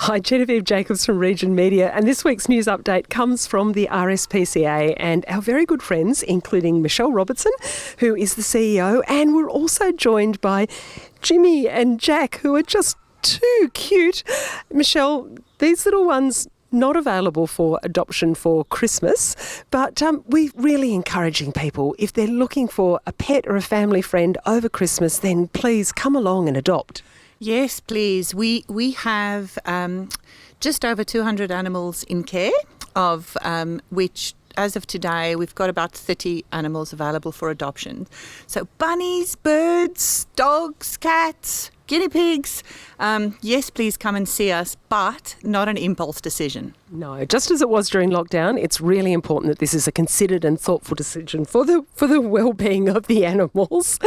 Hi, Genevieve Jacobs from Region Media, and this week's news update comes from the RSPCA and our very good friends, including Michelle Robertson, who is the CEO, and we're also joined by Jimmy and Jack, who are just too cute. Michelle, these little ones not available for adoption for Christmas, but we're really encouraging people, if they're looking for a pet or a family friend over Christmas, then please come along and adopt. Yes, please. We have just over 200 animals in care, of which, as of today, we've got about 30 animals available for adoption. So bunnies, birds, dogs, cats, guinea pigs. Yes, please come and see us, but not an impulse decision. No, just as it was during lockdown, it's really important that this is a considered and thoughtful decision for the well-being of the animals.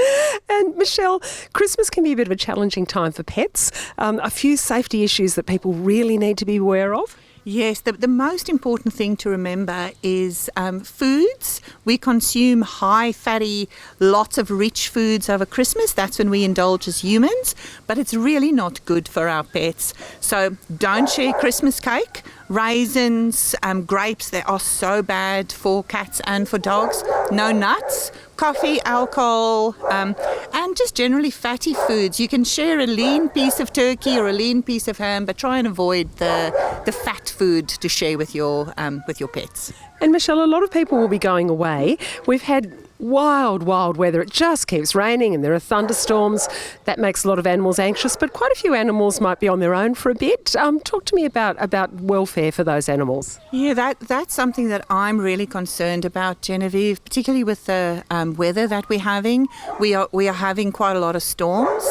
And Michelle, Christmas can be a bit of a challenging time for pets. A few safety issues that people really need to be aware of. Yes, the most important thing to remember is foods. We consume high fatty, lots of rich foods over Christmas. That's when we indulge as humans, but it's really not good for our pets. So don't share Christmas cake. Raisins, grapes, they are so bad for cats and for dogs. No nuts, coffee, alcohol, and just generally fatty foods. You can share a lean piece of turkey or a lean piece of ham, but try and avoid the fat food to share with your pets. And Michelle, a lot of people will be going away. We've had wild weather. It just keeps raining and there are thunderstorms. That makes a lot of animals anxious, but quite a few animals might be on their own for a bit. Talk to me about welfare for those animals. Yeah, that's something that I'm really concerned about, Genevieve, particularly with the weather that we're having. We are having quite a lot of storms.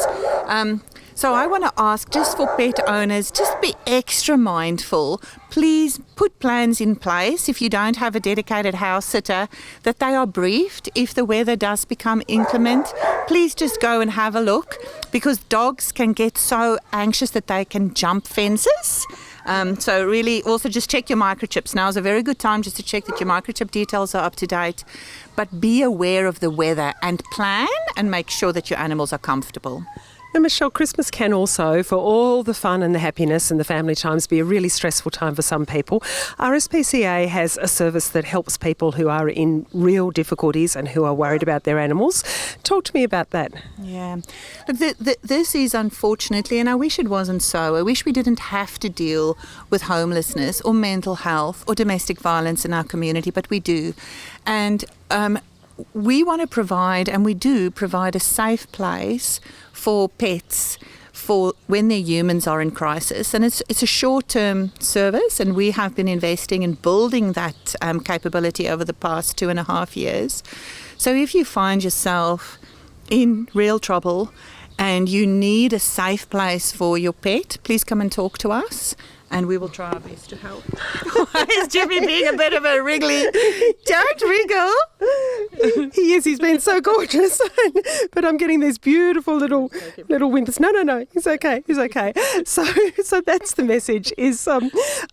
So I want to ask, just for pet owners, just be extra mindful. Please put plans in place, if you don't have a dedicated house sitter, that they are briefed if the weather does become inclement. Please just go and have a look, because dogs can get so anxious that they can jump fences. So really also just check your microchips. Now is a very good time just to check that your microchip details are up to date. But be aware of the weather and plan and make sure that your animals are comfortable. And Michelle, Christmas can also, for all the fun and the happiness and the family times, be a really stressful time for some people. RSPCA has a service that helps people who are in real difficulties and who are worried about their animals. Talk to me about that. Yeah. Look, this is unfortunately, and I wish it wasn't so, I wish we didn't have to deal with homelessness or mental health or domestic violence in our community, but we do. And we want to provide, and we do provide, a safe place for pets for when their humans are in crisis. And it's a short-term service, and we have been investing in building that capability over the past 2.5 years. So if you find yourself in real trouble and you need a safe place for your pet, please come and talk to us, and we will try our best to help. Why is Jimmy being a bit of a wriggly? Don't wriggle. He is. He's been so gorgeous. But I'm getting these beautiful little whimpers. No. He's okay. So that's the message, is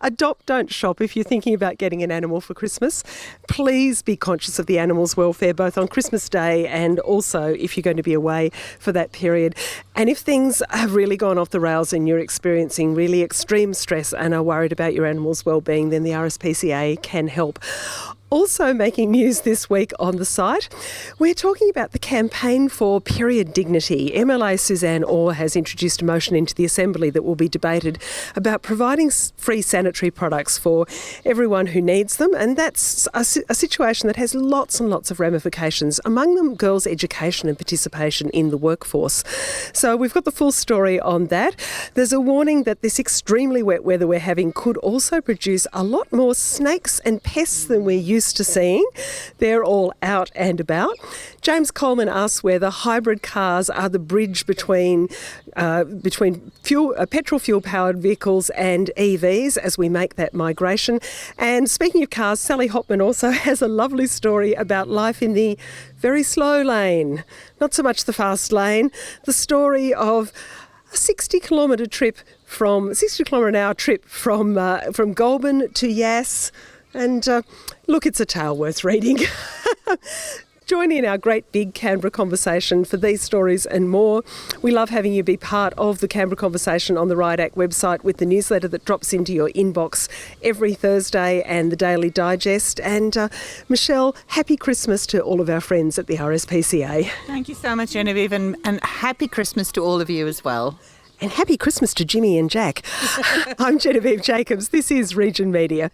adopt, don't shop. If you're thinking about getting an animal for Christmas, please be conscious of the animal's welfare, both on Christmas Day and also if you're going to be away for that period. And if things have really gone off the rails and you're experiencing really extreme stress and are worried about your animal's well-being, then the RSPCA can help. Also making news this week on the site, we're talking about the campaign for period dignity. MLA Suzanne Orr has introduced a motion into the Assembly that will be debated about providing free sanitary products for everyone who needs them, and that's a situation that has lots and lots of ramifications, among them girls' education and participation in the workforce. So we've got the full story on that. There's a warning that this extremely wet weather we're having could also produce a lot more snakes and pests than we're used to seeing. They're all out and about. James Coleman asks whether hybrid cars are the bridge between petrol fuel-powered vehicles and EVs as we make that migration. And speaking of cars, Sally Hopman also has a lovely story about life in the very slow lane, not so much the fast lane. The story of a 60 kilometre an hour trip from Goulburn to Yass. And look, it's a tale worth reading. Join in our great big Canberra conversation for these stories and more. We love having you be part of the Canberra conversation on the Riot Act website with the newsletter that drops into your inbox every Thursday and the Daily Digest. And Michelle, happy Christmas to all of our friends at the RSPCA. Thank you so much, Genevieve, and happy Christmas to all of you as well. And happy Christmas to Jimmy and Jack. I'm Genevieve Jacobs. This is Region Media.